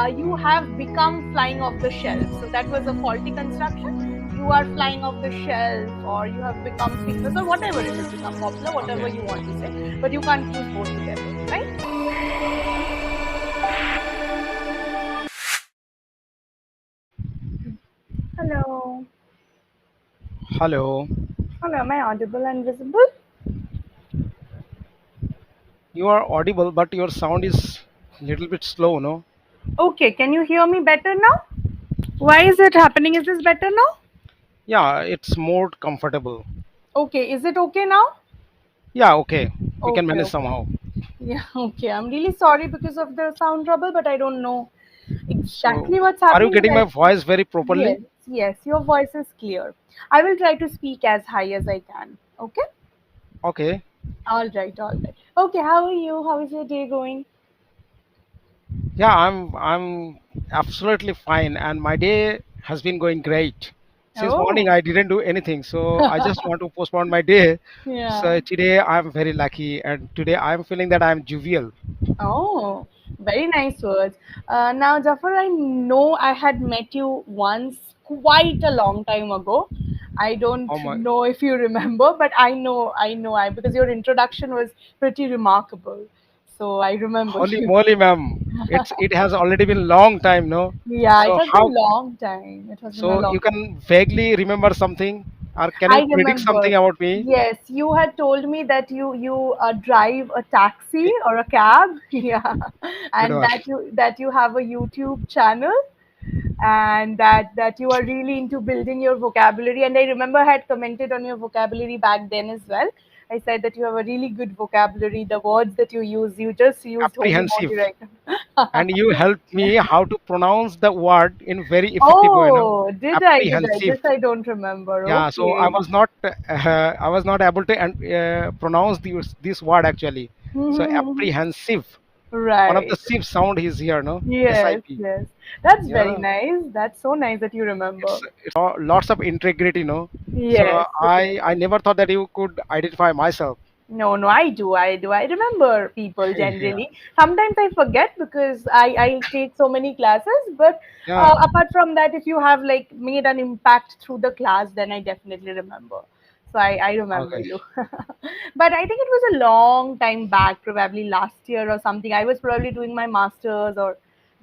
you have become flying off the shelf. So that was a faulty construction. You are flying off the shelf, or you have become famous, or whatever it is, become popular, whatever Okay. you want to say. But you can't use both together, right? Hello. Hello. Hello, am I audible and visible? You are audible, but your sound is little bit slow, no? Okay, can you hear me better now? Why is it happening? Is this better now? Yeah, it's more comfortable. Okay, is it okay now? Yeah, okay. We can Okay, manage okay. somehow. Yeah, okay. I'm really sorry because of the sound trouble, but I don't know So, exactly what's are you happening. getting my voice very properly? Yes, yes, your voice is clear. I will try to speak as high as I can. Okay? Okay. All right, all right. Okay, how are you? How is your day going? Yeah, I'm absolutely fine, and my day has been going great. Since morning, Oh, I didn't do anything, so I just want to postpone my day. yeah. So today I'm very lucky, and today I'm feeling that I'm jovial. Oh, very nice words. Now, Jafar, I know I had met you once quite a long time ago. I don't Oh my, know if you remember, but I know, because your introduction was pretty remarkable. So I remember holy you. moly, ma'am! It has already been long time, no? Yeah, it So has been a how? long time. It has been a So long you time. can vaguely remember something, or can I you predict something remember. about me? Yes, you had told me that you drive a taxi or a cab, yeah, Good and one. that you have a YouTube channel, and that you are really into building your vocabulary. And I remember I had commented on your vocabulary back then as well. I said that you have a really good vocabulary. The words that you just used holy Apprehensive, moly right and now. you helped me how to pronounce the word in very effective way, no? Oh, did I? Did I? Apprehensive. This I don't remember. Yeah, so I Okay. was not I was not able to pronounce this word actually. So apprehensive. One of the Right. sieve sound is here, no? Yes, SIP. yes. That's very Yeah, nice. That's so nice that you remember. it's lots of integrity, no? So Yes, yes. I never thought that you could identify myself. No, no, I do. I do. I remember people Yeah, generally. Sometimes I forget because I take so many classes. But yeah. apart from that, if you have like made an impact through the class, then I definitely remember. So I remember Okay. you. But I think it was a long time back, probably last year or something. I was probably doing my master's or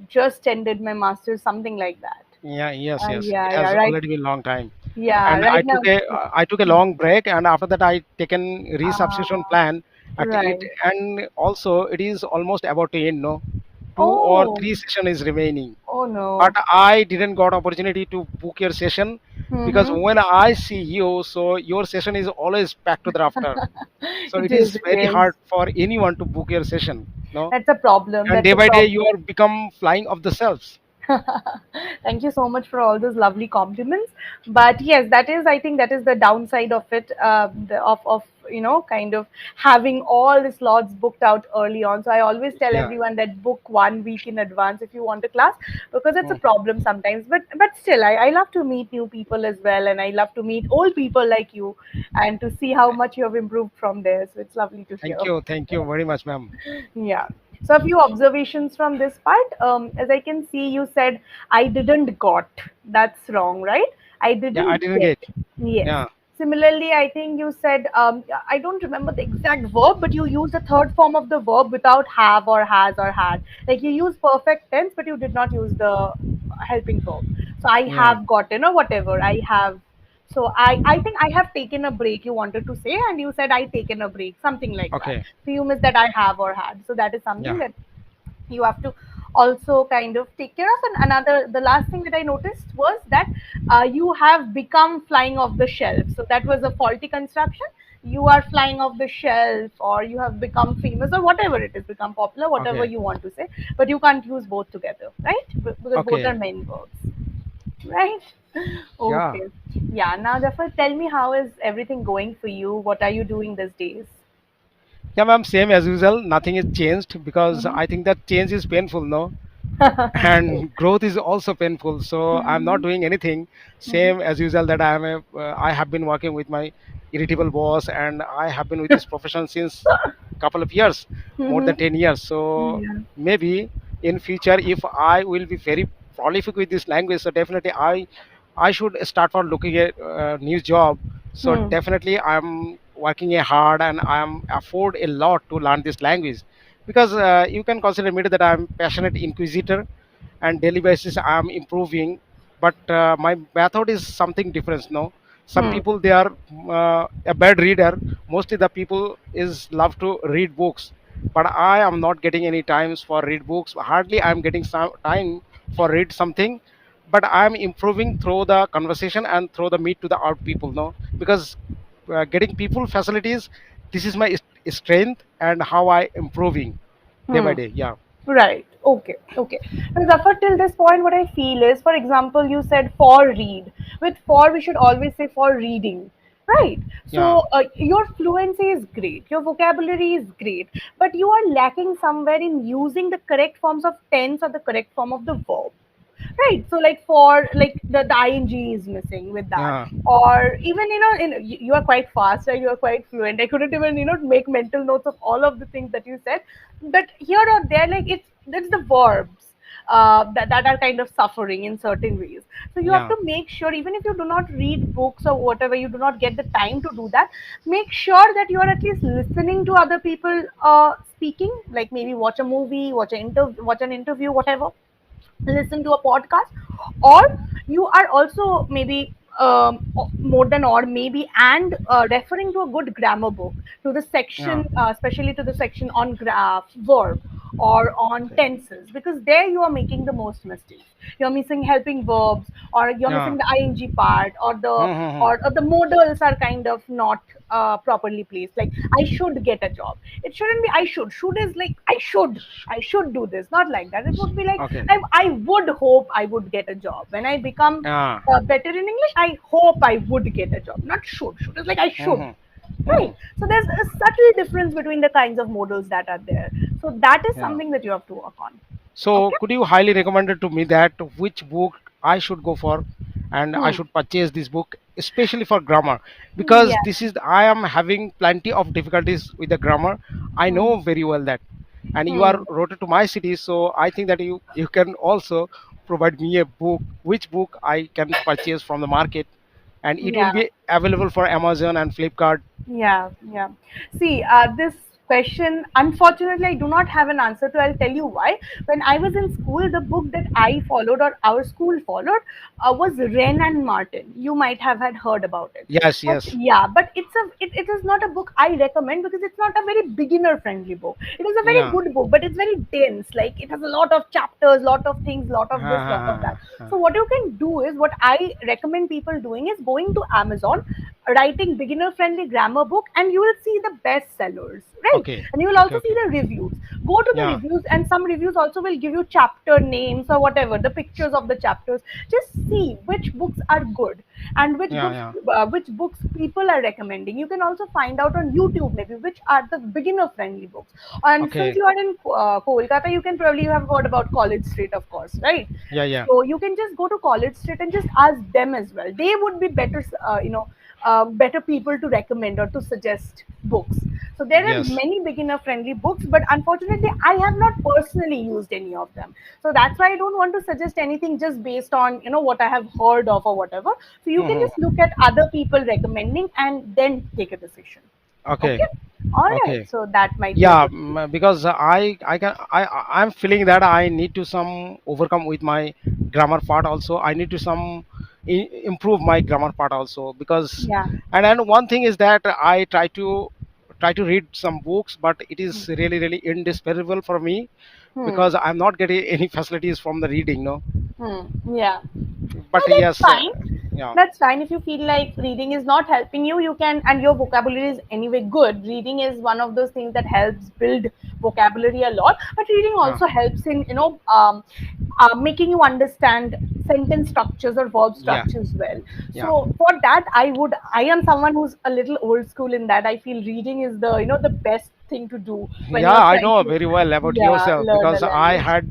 just ended my master's, something like that. Yeah, yes, yes. It Yeah, yeah, has right. already been long time. Yeah, And right now. I took a long break, and after that I taken resubscription Uh, plan at it, right. and also it is almost about to end, no? Two or Oh, three session is remaining. oh But no. I didn't got opportunity to book your session because Mm-hmm. when I see you, so your session is always packed to the rafter. So It it is, is it very is. hard for anyone to book your session, no? That's a problem. And That's day a by day you problem. are become flying off the shelves. Thank you so much for all those lovely compliments. But yes, that is, I think, that is the downside of it, of kind of having all the slots booked out early on. So I always tell Yeah. everyone that book 1 week in advance if you want a class, because it's a Mm. problem sometimes. But still, I love to meet new people as well, and I love to meet old people like you, and to see how much you have improved from there. So it's lovely to hear. Thank you very much, ma'am. Yeah. So a few observations from this part. As I can see, you said I didn't got. That's wrong, right? I Yeah, I didn't didn't get. get. Yes. Yeah. Similarly, I think you said I don't remember the exact verb, but you used the third form of the verb without have or has or had. Like you use perfect tense, but you did not use the helping verb. So I Yeah. have gotten or whatever. I have. So I think I have taken a break. You wanted to say, and you said I taken a break, something like that. Okay. So you missed that I have or had. So that is something Yeah. that you have to also kind of take care of. And another, the last thing that I noticed was that you have become flying off the shelf. So that was a faulty construction. You are flying off the shelf, or you have become famous, or whatever it is, become popular, whatever Okay. you want to say. But you can't use both together, right? Because both Okay. are main verbs, right? Yeah. Okay. Yeah. Now, Jafar, tell me, how is everything going for you? What are you doing these days? Yeah, ma'am. Same as usual. Nothing is changed because Mm-hmm. I think that change is painful, no? And growth is also painful. So I'm not Mm-hmm. doing anything. Mm-hmm. Same as usual. That I have been working with my irritable boss, and I have been with this profession since couple of years, more than Mm-hmm. 10 years. So Yeah. maybe. in future if I will be very prolific with this language, so definitely I should start for looking at a new job. So Hmm. definitely I'm working hard and I'm afford a lot to learn this language, because you can consider me that I'm passionate inquisitor, and daily basis I'm improving. But my method is something different. No, some Hmm. people they are a bad reader. Mostly the people is love to read books, but I am not getting any times for read books. Hardly I'm getting some time for read something, but I'm improving through the conversation and through the meet to the out people. No, because getting people facilities, this is my strength and how I improving day by Hmm. day. Yeah, Right. Okay. Okay. And Zafar, till this point, what I feel is, for example, you said for read. With for, we should always say for reading. Right. yeah, So your fluency is great, your vocabulary is great, but you are lacking somewhere in using the correct forms of tense or the correct form of the verb. Right. So like for like the ing is missing with that, yeah, or even you are quite fast, right? You are quite fluent. I couldn't even make mental notes of all of the things that you said, but here or there, like it's the verbs that are kind of suffering in certain ways. So you have yeah, to make sure, even if you do not read books or whatever, you do not get the time to do that, make sure that you are at least listening to other people speaking, like maybe watch a movie, watch an interview, whatever, listen to a podcast, or you are also maybe more than or maybe and referring to a good grammar book, to the yeah. section especially to the section on verb or on Okay. tenses, because there you are making the most mistakes. You're missing helping verbs, or you're Yeah. missing the ing part, or Mm-hmm. the modals are kind of not properly placed. Like I should get a job, it shouldn't be I should. Should is like I should do this, not like that. It would be like Okay. I would hope I would get a job when I become Yeah. better in English. I hope I would get a job, not should. Should is like I should, Mm-hmm. right? Mm-hmm. So there's a subtle difference between the kinds of modals that are there. So that is Yeah. something that you have to work on. So Okay. could you highly recommend it to me that which book I should go for, and I Hmm. should purchase this book, especially for grammar, because Yeah. this is I am having plenty of difficulties with the grammar. I Hmm. know very well that, and you are Hmm. rooted to my city, so I think that you can also provide me a book, which book I can purchase from the market, and it will Yeah. be available for Amazon and Flipkart. Yeah, yeah. See, this question, unfortunately, I do not have an answer to. I'll tell you why. When I was in school, the book that I followed or our school followed was Wren and Martin. You might have had heard about it. Yes, But yes. yeah, but it is not a book I recommend, because it's not a very beginner friendly book. It is a very Yeah. good book, but it's very dense. Like it has a lot of chapters, lot of things, lot of this, lot of that. So what you can do is, what I recommend people doing is going to Amazon, writing beginner friendly grammar book, and you will see the best sellers, right? Okay. And you will Okay. also see Okay. the reviews. Go to the Yeah. reviews, and some reviews also will give you chapter names or whatever, the pictures of the chapters. Just see which books are good, and Yeah. Yeah. which books people are recommending. You can also find out on YouTube maybe which are the beginner friendly books. And since Okay. you are in Kolkata, you can probably have heard about College Street, of course, right? Yeah. Yeah. So you can just go to College Street and just ask them as well. They would be better, better people to recommend or to suggest books. So there are Yes. many beginner friendly books, but unfortunately, I have not personally used any of them. So that's why I don't want to suggest anything just based on what I have heard of or whatever. So you can just Mm-hmm. look at other people recommending and then take a decision. Okay. Okay. All right. Okay. So that might be a Yeah, good thing. because I'm feeling that I need to some overcome with my grammar part also. I need to some improve my grammar part also, because Yeah. and one thing is that I try to read some books, but it is really indispensable for me, Hmm. because I'm not getting any facilities from the reading. No, Hmm. Yeah. No, but that's yes, fine. yeah, That's fine. If you feel like reading is not helping you, you can, and your vocabulary is anyway good. Reading is one of those things that helps build vocabulary a lot. But reading yeah, also helps in, making you understand sentence structures or verb yeah, structures well. yeah. So for that, I am someone who's a little old school in that. I feel reading is the best thing to do when Yeah, you're I trying know to, very well about yeah, yourself, learn a because I language. had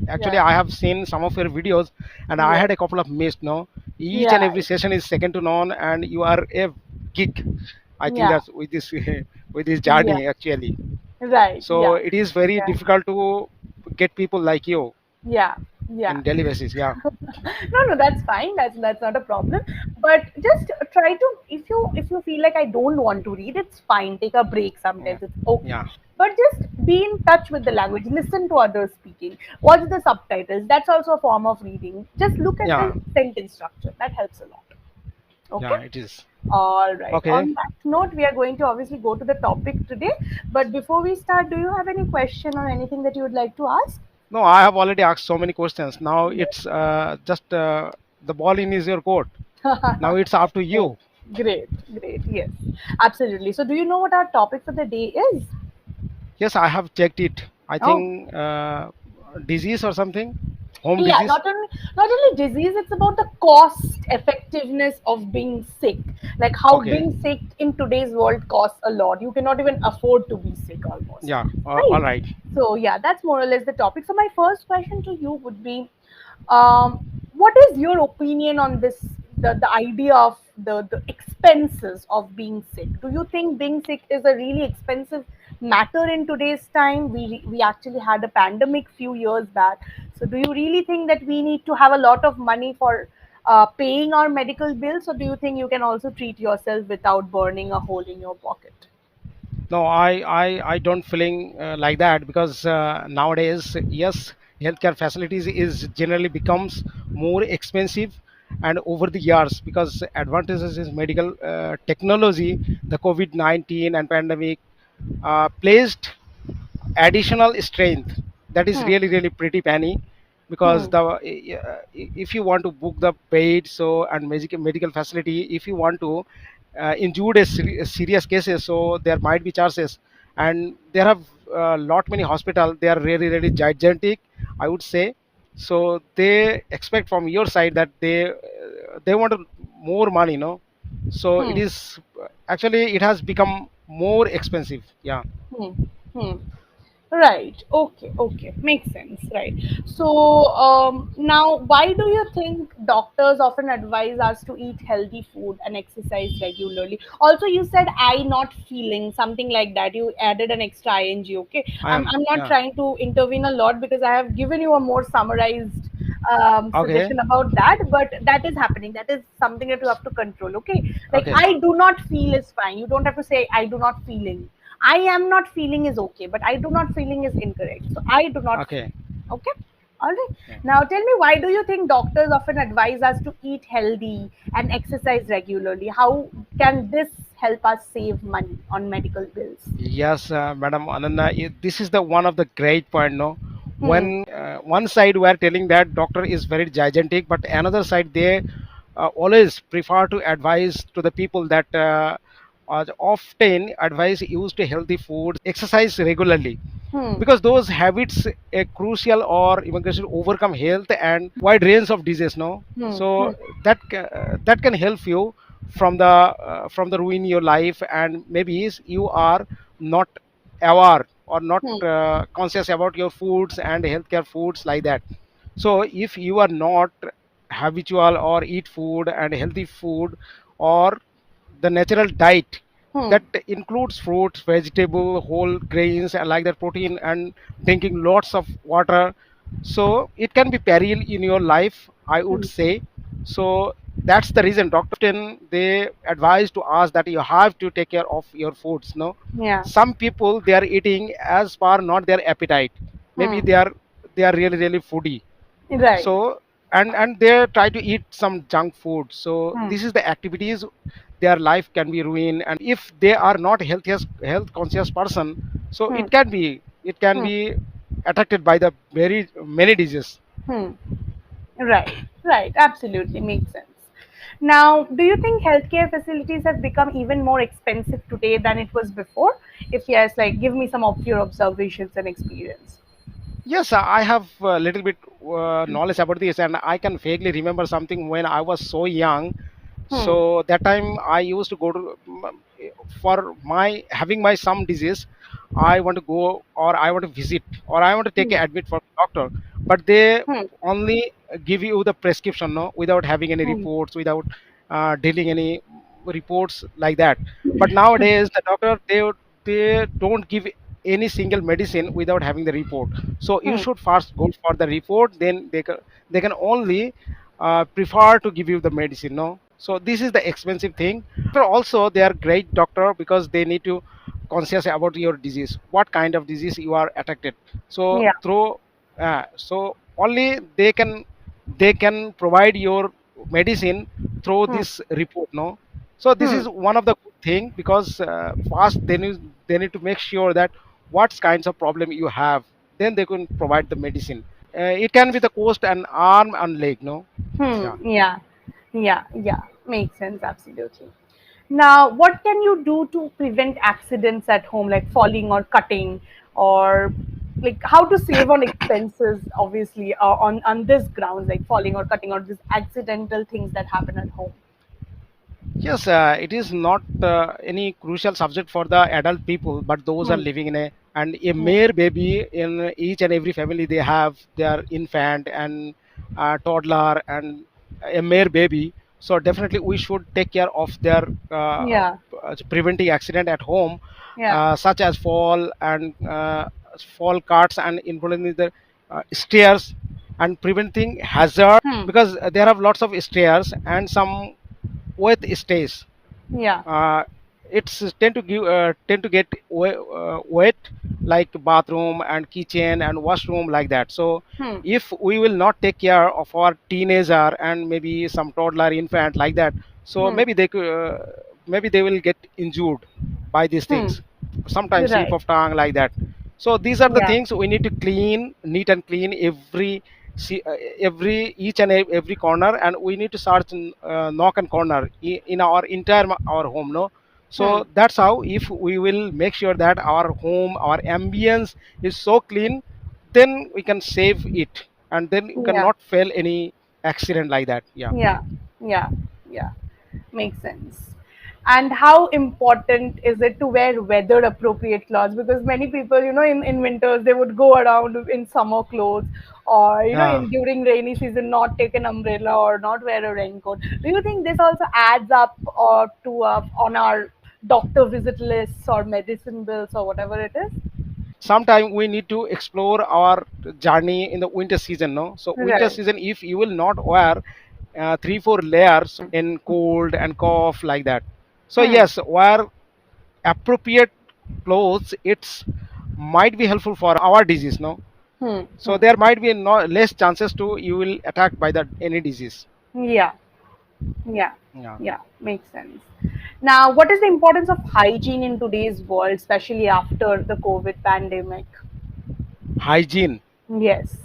actually Yeah, I have seen some of your videos, and I yeah, had a couple of missed. No, each and yeah, every session is second to none, and you are a geek. I think yeah, that's with this with this yeah. journey actually. Right. So Yeah. it is very Yeah. difficult to get people like you Yeah, yeah. in daily basis. Yeah, No, no, that's fine. That's not a problem. But just try to, if you feel like I don't want to read, it's fine. Take a break yeah, sometimes. It's okay. yeah, But just be in touch with the language. Listen to others speaking. Watch the subtitles. That's also a form of reading. Just look at yeah, the sentence structure. That helps a lot. Okay. yeah. It is All right. okay. On that note, we are going to obviously go to the topic today. But before we start, do you have any question or anything that you would like to ask? No, I have already asked so many questions. Now it's just the ball in is your court. Now it's up to Oh, you. great, great. Yes, absolutely. So, do you know what our topic for the day is? Yes, I have checked it. I Oh, think disease or something, home yeah. disease. Not only disease. It's about the cost effectiveness of being sick. Like how Okay. being sick in today's world costs a lot. You cannot even afford to be sick almost. Yeah. All Right. right. So yeah, that's more or less the topic. So my first question to you would be, what is your opinion on this? The idea of the expenses of being sick. Do you think being sick is a really expensive matter in today's time? We actually had a pandemic few years back. So do you really think that we need to have a lot of money for paying our medical bills, or do you think you can also treat yourself without burning a hole in your pocket? No, I don't feeling like that because nowadays, yes, healthcare facilities is generally becomes more expensive and over the years because advantages is medical technology, the COVID-19 and pandemic placed additional strength that is Hmm. really pretty penny because Hmm. the if you want to book the paid so and medical facility, if you want to injured a serious cases, so there might be charges, and there have lot many hospital, they are really gigantic, I would say. So they expect from your side that they want more money, no? So it Hmm. is actually it has become more expensive. Yeah. Hmm. Hmm. Right. Okay. Okay. Makes sense. Right. So now, why do you think doctors often advise us to eat healthy food and exercise regularly? Also, you said I not feeling something like that. You added an extra ing. Okay. I I'm am. I'm not Yeah. trying to intervene a lot because I have given you a more summarized Okay. suggestion about that. But that is happening. That is something that you have to control. Okay. Like Okay. I do not feel is fine. You don't have to say I do not feeling. I am not feeling is okay, but I do not feeling is incorrect. So I do not feel. Okay. Okay. All right. Yeah. Now tell me, why do you think doctors often advise us to eat healthy and exercise regularly? How can this help us save money on medical bills? Yes, Madam Ananya, this is the one of the great point. No, Hmm. when one side we are telling that doctor is very gigantic, but another side they always prefer to advise to the people that often advise use to healthy foods, exercise regularly, Hmm. because those habits are crucial or even can overcome health and wide range of disease, no? Hmm. Hmm. So that can help you from the ruin your life, and maybe you are not aware or not Hmm. conscious about your foods and healthcare foods like that. So if you are not habitual or eat food and healthy food or the natural diet Hmm. that includes fruits, vegetable, whole grains, and like that protein, and drinking lots of water, so it can be peril in your life, I would Hmm. say. So that's the reason doctor often they advise to us that you have to take care of your foods, no? Yeah. Some people they are eating as per not their appetite, maybe Hmm. they are really foodie, Right. so and they try to eat some junk food, so Hmm. this is the activities their life can be ruined, and if they are not health conscious person, so Hmm. it can Hmm. be affected by the very many diseases. Hmm. Right, right, absolutely makes sense. Now, do you think healthcare facilities have become even more expensive today than it was before? If yes, like give me some of your observations and experience. Yes, I have a little bit knowledge about this, and I can vaguely remember something when I was so young. Hmm. So that time I used to go to for my having my some disease. I want to go or I want to visit or I want to take Hmm. a admit for doctor, but they Hmm. only give you the prescription, no, without having any Hmm. reports, without dealing any reports like that. But nowadays the doctor they don't give any single medicine without having the report. So you Hmm. should first go for the report, then they can only prefer to give you the medicine, no. So this is the expensive thing. Also they are great doctor because they need to conscious about your disease, what kind of disease you are affected. So Yeah. through so only they can provide your medicine through Hmm. this report, no. So this Hmm. is one of the good thing because first they need to make sure that what kinds of problem you have, then they can provide the medicine. It can be the cost and arm and leg, no. Hmm. Yeah. Yeah. Yeah. Yeah. Makes sense. Absolutely. Now, what can you do to prevent accidents at home, like falling or cutting, or like how to save on expenses? Obviously, on this grounds, like falling or cutting, or these accidental things that happen at home. Yes, it is not any crucial subject for the adult people, but those are Hmm. living in a Hmm. mere baby in each and every family. They have their infant and toddler and a mere baby. So definitely we should take care of their Yeah. preventing accident at home, Yeah. such as fall and fall cuts and including the stairs and preventing hazard Hmm. because there are lots of stairs and some with stays. Yeah. uh, it's tend to get wet, like bathroom and kitchen and washroom like that. So Hmm. if we will not take care of our teenager and maybe some toddler infant like that, so Hmm. maybe they will get injured by these Hmm. things, sometimes slip Right. of tongue like that. So these are the Yeah. things we need to clean neat and clean every each and every corner, and we need to search knock and corner in our entire our home, no. Hmm. So that's how if we will make sure that our home, our ambience is so clean, then we can save it, and then you Yeah. cannot fail any accident like that. Yeah. Yeah. Yeah. Yeah. Makes sense. And how important is it to wear weather appropriate clothes? Because many people, in winters, they would go around in summer clothes, or, Yeah. in during rainy season, not take an umbrella or not wear a raincoat. Do you think this also adds up or to on our doctor visit lists or medicine bills or whatever it is? Sometime we need to explore our journey in the winter season, no. So winter Right. season, if you will not wear 3 4 layers in cold and cough like that, so Hmm. yes, wear appropriate clothes. It's might be helpful for our disease, no. Hmm. So Hmm. there might be no less chances to you will attacked by that any disease. Yeah. Yeah, Yeah. yeah, makes sense. Now, what is the importance of hygiene in today's world, especially after the COVID pandemic? Hygiene, Yes.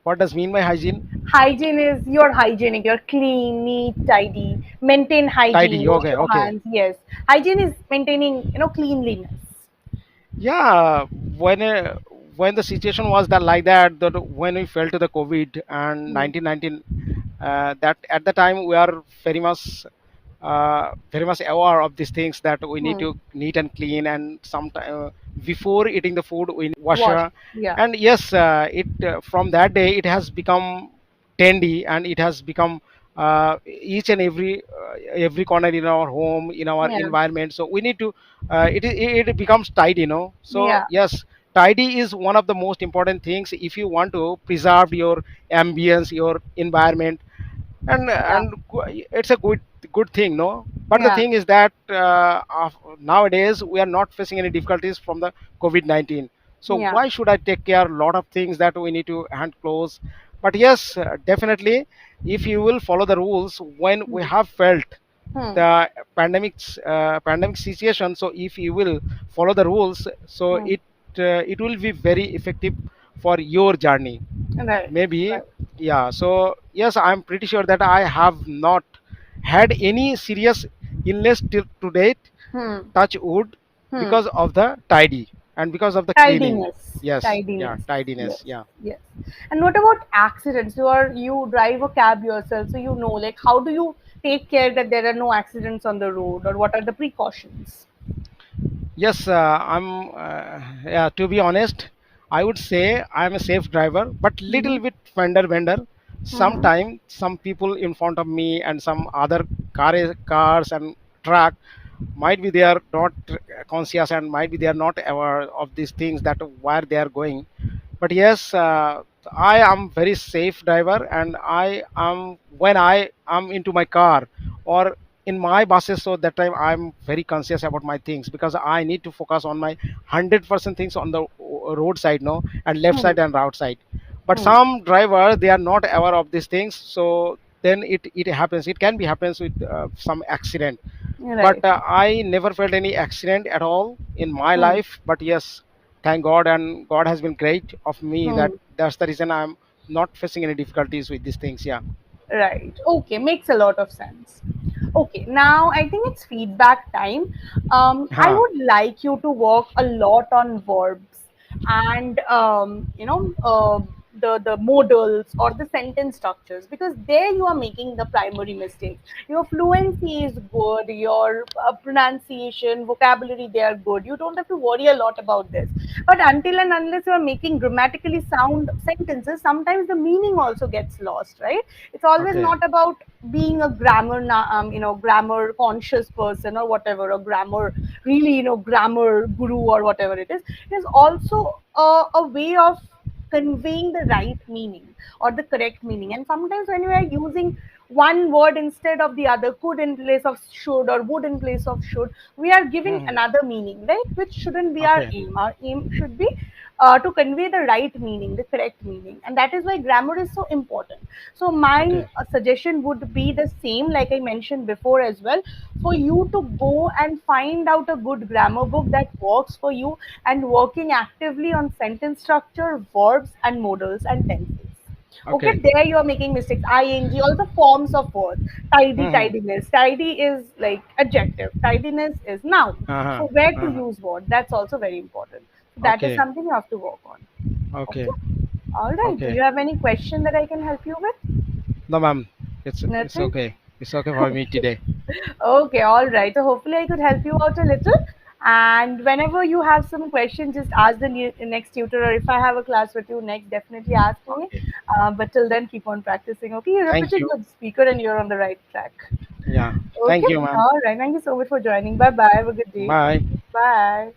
what does mean by hygiene? Hygiene is you're hygienic, you're clean, neat, tidy, maintain hygiene, Tidy, wash okay, your okay. hands. Yes. Hygiene is maintaining, cleanliness. Yeah, when when the situation was that like that, that when we fell to the COVID and Hmm. 1919, that at the time we are very much aware of these things that we need Hmm. to neat and clean, and sometime before eating the food we Wash. washer. Yeah. And yes, it from that day it has become trendy, and it has become each and every corner in our home, in our Yeah. environment. So we need to it becomes tidy, so Yeah. yes, tidy is one of the most important things if you want to preserve your ambience, your environment. Yeah. It's a good thing, no. But the Yeah. thing is that nowadays we are not facing any difficulties from the COVID-19. So Yeah. why should I take care a lot of things that we need to hand close? But yes, definitely, if you will follow the rules when we Hmm. have felt Hmm. the pandemic situation, so if you will follow the rules, so Hmm. it will be very effective for your journey, Right. maybe. Right. Yeah. So yes, I'm pretty sure that I have not had any serious illness till to date, Hmm. touch wood, Hmm. because of the tidy and because of the cleaning. Tidiness. Yes, yeah, Tidiness. Yes. tidiness, yeah. Yes. And what about accidents? You drive a cab yourself, so like how do you take care that there are no accidents on the road, or what are the precautions? Yes, yeah, to be honest, I would say I'm a safe driver, but Mm-hmm. little bit vendor. Mm-hmm. Sometimes some people in front of me and some other cars and truck. might be they are not conscious, and might be they are not aware of these things that where they are going. But yes, I am very safe driver, and I am, when I am into my car or in my buses, so that time I'm very conscious about my things, because I need to focus on my 100% things on the roadside, no, and left Hmm. side and right side. But Hmm. some driver, they are not aware of these things, so then it happens, it can be happens with some accident. But Right. I never felt any accident at all in my Hmm. life. But yes, thank God, and God has been great of me, that Hmm. that's the reason I'm not facing any difficulties with these things. Yeah. Right. Okay. Makes a lot of sense. Okay, now I think it's feedback time. I Huh. would like you to work a lot on verbs and the modals or the sentence structures, because there you are making the primary mistakes. Your fluency is good, your pronunciation, vocabulary, they are good. You don't have to worry a lot about this. But until and unless you are making grammatically sound sentences, sometimes the meaning also gets lost, right? It's always Okay. not about being a grammar grammar conscious person or whatever, a grammar really, grammar guru or whatever it is also a way of conveying the right meaning or the correct meaning. And sometimes when you are using one word instead of the other, could in place of should or would in place of should, we are giving Hmm. another meaning, right? Which shouldn't be our Okay. aim. Our aim should be to convey the right meaning, the correct meaning. And that is why grammar is so important. So my Okay. suggestion would be the same, like I mentioned before as well, for you to go and find out a good grammar book that works for you, and working actively on sentence structure, verbs, and modals and tenses. Okay, Okay. there you are making mistakes. Ing, also forms of words. Tidy, Hmm. tidiness. Tidy is like adjective. Tidiness is noun. Uh-huh. So where to Uh-huh. use what? That's also very important. So that is Okay. something you have to work on. Okay. Okay. All right. Do Okay. you have any question that I can help you with? No, ma'am. It's Nothing? okay. It's okay for me today. Okay, all right. So hopefully I could help you out a little. And whenever you have some questions, just ask the next tutor, or if I have a class with you next, definitely ask me. Okay. But till then, keep on practicing. Okay, you're a Thank pretty you. good speaker, and you're on the right track. Yeah. Okay, Thank you, ma'am. all right. Thank you so much for joining. Bye bye. Have a good day. Bye. Bye.